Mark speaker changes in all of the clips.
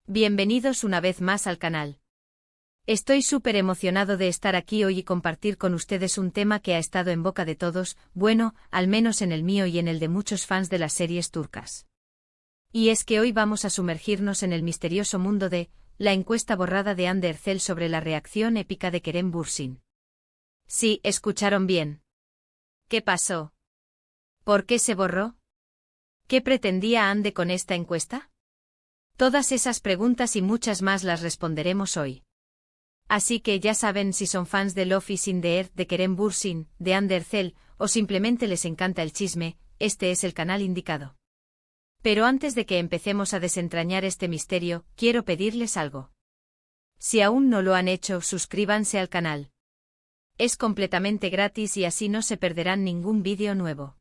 Speaker 1: Bienvenidos una vez más al canal. Estoy súper emocionado de estar aquí hoy y compartir con ustedes un tema que ha estado en boca de todos, bueno, al menos en el mío y en el de muchos fans de las series turcas. Y es que hoy vamos a sumergirnos en el misterioso mundo de la encuesta borrada de Hande Erçel sobre la reacción épica de Kerem Bürsin. Sí, escucharon bien. ¿Qué pasó? ¿Por qué se borró? ¿Qué pretendía Hande con esta encuesta? Todas esas preguntas y muchas más las responderemos hoy. Así que ya saben, si son fans de Love is in the Air, de Kerem Bürsin, de Hande Erçel, o simplemente les encanta el chisme, este es el canal indicado. Pero antes de que empecemos a desentrañar este misterio, quiero pedirles algo. Si aún no lo han hecho, suscríbanse al canal. Es completamente gratis y así no se perderán ningún vídeo nuevo.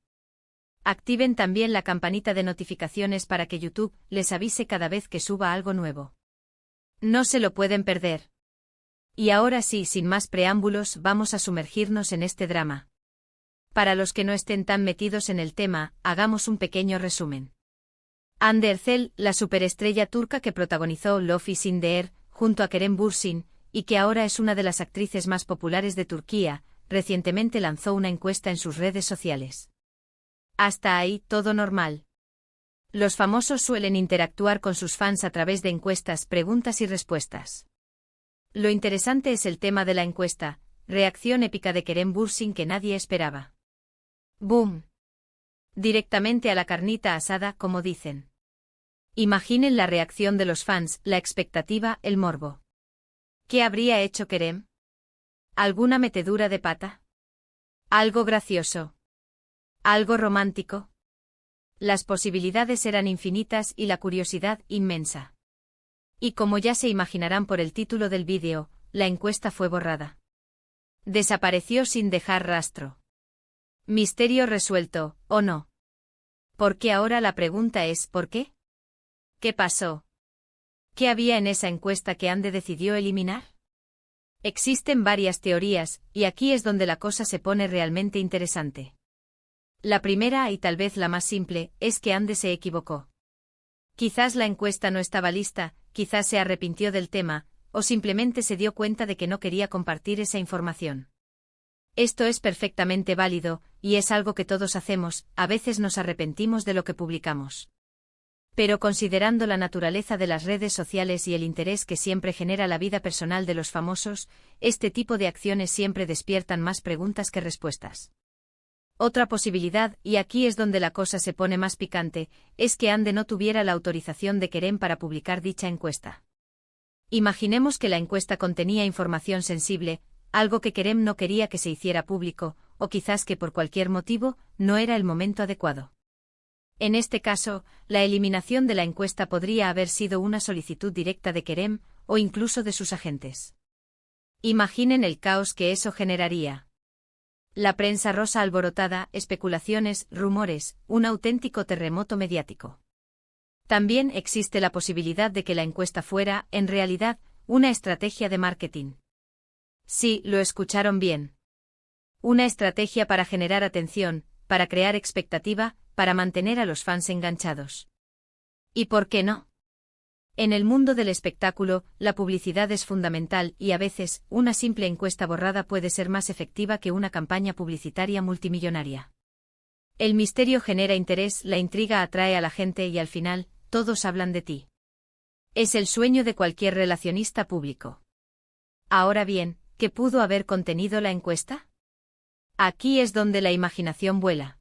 Speaker 1: Activen también la campanita de notificaciones para que YouTube les avise cada vez que suba algo nuevo. No se lo pueden perder. Y ahora sí, sin más preámbulos, vamos a sumergirnos en este drama. Para los que no estén tan metidos en el tema, hagamos un pequeño resumen. Hande Erçel, la superestrella turca que protagonizó Love is in the Air, junto a Kerem Bürsin, y que ahora es una de las actrices más populares de Turquía, recientemente lanzó una encuesta en sus redes sociales. Hasta ahí, todo normal. Los famosos suelen interactuar con sus fans a través de encuestas, preguntas y respuestas. Lo interesante es el tema de la encuesta, reacción épica de Kerem Bürsin que nadie esperaba. ¡Boom! Directamente a la carnita asada, como dicen. Imaginen la reacción de los fans, la expectativa, el morbo. ¿Qué habría hecho Kerem? ¿Alguna metedura de pata? ¿Algo gracioso? ¿Algo romántico? Las posibilidades eran infinitas y la curiosidad inmensa. Y como ya se imaginarán por el título del vídeo, la encuesta fue borrada. Desapareció sin dejar rastro. Misterio resuelto, ¿o no? Porque ahora la pregunta es ¿por qué? ¿Qué pasó? ¿Qué había en esa encuesta que Hande decidió eliminar? Existen varias teorías, y aquí es donde la cosa se pone realmente interesante. La primera, y tal vez la más simple, es que Hande se equivocó. Quizás la encuesta no estaba lista, quizás se arrepintió del tema, o simplemente se dio cuenta de que no quería compartir esa información. Esto es perfectamente válido, y es algo que todos hacemos, a veces nos arrepentimos de lo que publicamos. Pero considerando la naturaleza de las redes sociales y el interés que siempre genera la vida personal de los famosos, este tipo de acciones siempre despiertan más preguntas que respuestas. Otra posibilidad, y aquí es donde la cosa se pone más picante, es que Hande no tuviera la autorización de Kerem para publicar dicha encuesta. Imaginemos que la encuesta contenía información sensible, algo que Kerem no quería que se hiciera público, o quizás que por cualquier motivo, no era el momento adecuado. En este caso, la eliminación de la encuesta podría haber sido una solicitud directa de Kerem, o incluso de sus agentes. Imaginen el caos que eso generaría. La prensa rosa alborotada, especulaciones, rumores, un auténtico terremoto mediático. También existe la posibilidad de que la encuesta fuera, en realidad, una estrategia de marketing. Sí, lo escucharon bien. Una estrategia para generar atención, para crear expectativa, para mantener a los fans enganchados. ¿Y por qué no? En el mundo del espectáculo, la publicidad es fundamental y a veces, una simple encuesta borrada puede ser más efectiva que una campaña publicitaria multimillonaria. El misterio genera interés, la intriga atrae a la gente y al final, todos hablan de ti. Es el sueño de cualquier relacionista público. Ahora bien, ¿qué pudo haber contenido la encuesta? Aquí es donde la imaginación vuela.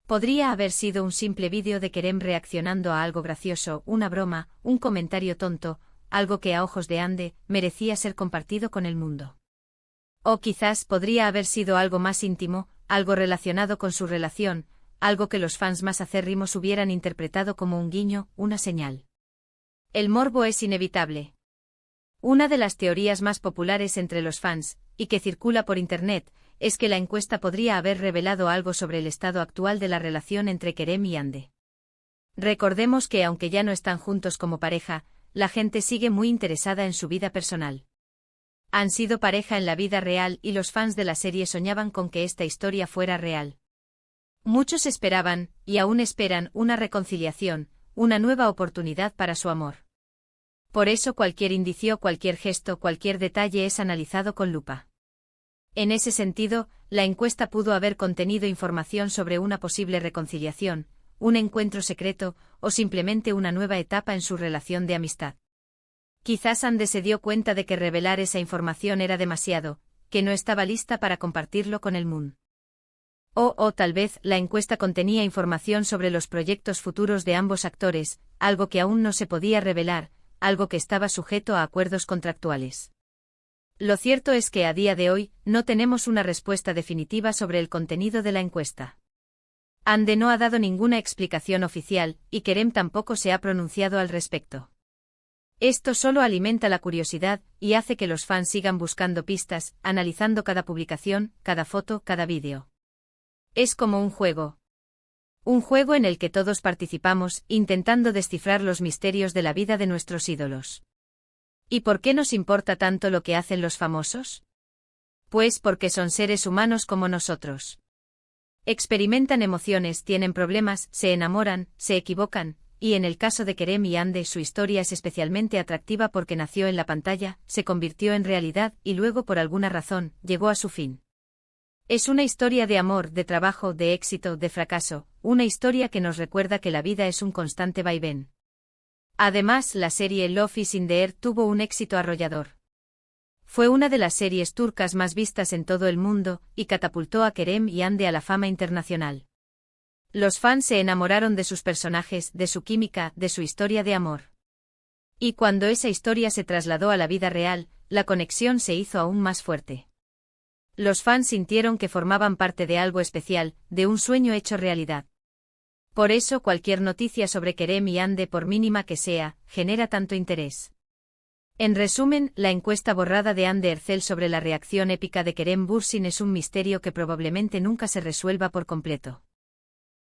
Speaker 1: Podría haber sido un simple vídeo de Kerem reaccionando a algo gracioso, una broma, un comentario tonto, algo que a ojos de Hande merecía ser compartido con el mundo. O quizás podría haber sido algo más íntimo, algo relacionado con su relación, algo que los fans más acérrimos hubieran interpretado como un guiño, una señal. El morbo es inevitable. Una de las teorías más populares entre los fans, y que circula por internet, es que la encuesta podría haber revelado algo sobre el estado actual de la relación entre Kerem y Hande. Recordemos que aunque ya no están juntos como pareja, la gente sigue muy interesada en su vida personal. Han sido pareja en la vida real y los fans de la serie soñaban con que esta historia fuera real. Muchos esperaban, y aún esperan, una reconciliación, una nueva oportunidad para su amor. Por eso cualquier indicio, cualquier gesto, cualquier detalle es analizado con lupa. En ese sentido, la encuesta pudo haber contenido información sobre una posible reconciliación, un encuentro secreto, o simplemente una nueva etapa en su relación de amistad. Quizás Ande se dio cuenta de que revelar esa información era demasiado, que no estaba lista para compartirlo con el Moon. O tal vez la encuesta contenía información sobre los proyectos futuros de ambos actores, algo que aún no se podía revelar, algo que estaba sujeto a acuerdos contractuales. Lo cierto es que a día de hoy, no tenemos una respuesta definitiva sobre el contenido de la encuesta. Ande no ha dado ninguna explicación oficial, y Kerem tampoco se ha pronunciado al respecto. Esto solo alimenta la curiosidad, y hace que los fans sigan buscando pistas, analizando cada publicación, cada foto, cada vídeo. Es como un juego. Un juego en el que todos participamos, intentando descifrar los misterios de la vida de nuestros ídolos. ¿Y por qué nos importa tanto lo que hacen los famosos? Pues porque son seres humanos como nosotros. Experimentan emociones, tienen problemas, se enamoran, se equivocan, y en el caso de Kerem y Ande su historia es especialmente atractiva porque nació en la pantalla, se convirtió en realidad y luego por alguna razón, llegó a su fin. Es una historia de amor, de trabajo, de éxito, de fracaso, una historia que nos recuerda que la vida es un constante vaivén. Además, la serie Love is in the Air tuvo un éxito arrollador. Fue una de las series turcas más vistas en todo el mundo, y catapultó a Kerem y Ande a la fama internacional. Los fans se enamoraron de sus personajes, de su química, de su historia de amor. Y cuando esa historia se trasladó a la vida real, la conexión se hizo aún más fuerte. Los fans sintieron que formaban parte de algo especial, de un sueño hecho realidad. Por eso cualquier noticia sobre Kerem y Ande, por mínima que sea, genera tanto interés. En resumen, la encuesta borrada de Ande Erçel sobre la reacción épica de Kerem Bürsin es un misterio que probablemente nunca se resuelva por completo.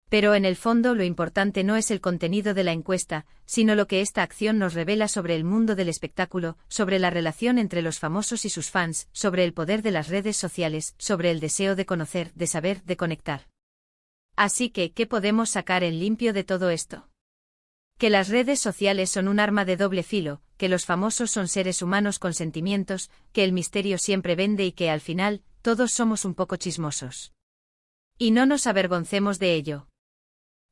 Speaker 1: Pero en el fondo lo importante no es el contenido de la encuesta, sino lo que esta acción nos revela sobre el mundo del espectáculo, sobre la relación entre los famosos y sus fans, sobre el poder de las redes sociales, sobre el deseo de conocer, de saber, de conectar. Así que, ¿qué podemos sacar en limpio de todo esto? Que las redes sociales son un arma de doble filo, que los famosos son seres humanos con sentimientos, que el misterio siempre vende y que al final, todos somos un poco chismosos. Y no nos avergoncemos de ello.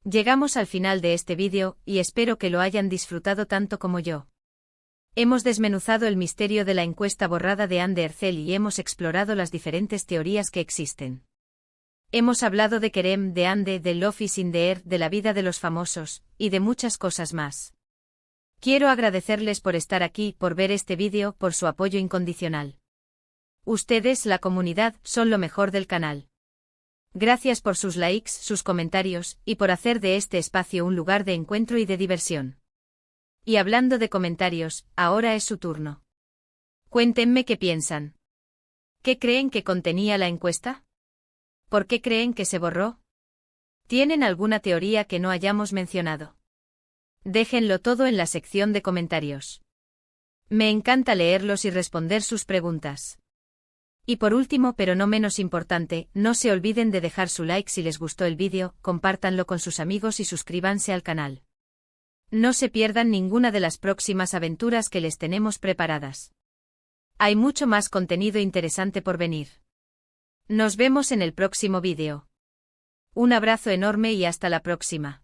Speaker 1: Llegamos al final de este vídeo, y espero que lo hayan disfrutado tanto como yo. Hemos desmenuzado el misterio de la encuesta borrada de Ande Erçel y hemos explorado las diferentes teorías que existen. Hemos hablado de Kerem, de Ande, de Love is in the Air, de la vida de los famosos, y de muchas cosas más. Quiero agradecerles por estar aquí, por ver este vídeo, por su apoyo incondicional. Ustedes, la comunidad, son lo mejor del canal. Gracias por sus likes, sus comentarios, y por hacer de este espacio un lugar de encuentro y de diversión. Y hablando de comentarios, ahora es su turno. Cuéntenme qué piensan. ¿Qué creen que contenía la encuesta? ¿Por qué creen que se borró? ¿Tienen alguna teoría que no hayamos mencionado? Déjenlo todo en la sección de comentarios. Me encanta leerlos y responder sus preguntas. Y por último, pero no menos importante, no se olviden de dejar su like si les gustó el vídeo, compártanlo con sus amigos y suscríbanse al canal. No se pierdan ninguna de las próximas aventuras que les tenemos preparadas. Hay mucho más contenido interesante por venir. Nos vemos en el próximo vídeo. Un abrazo enorme y hasta la próxima.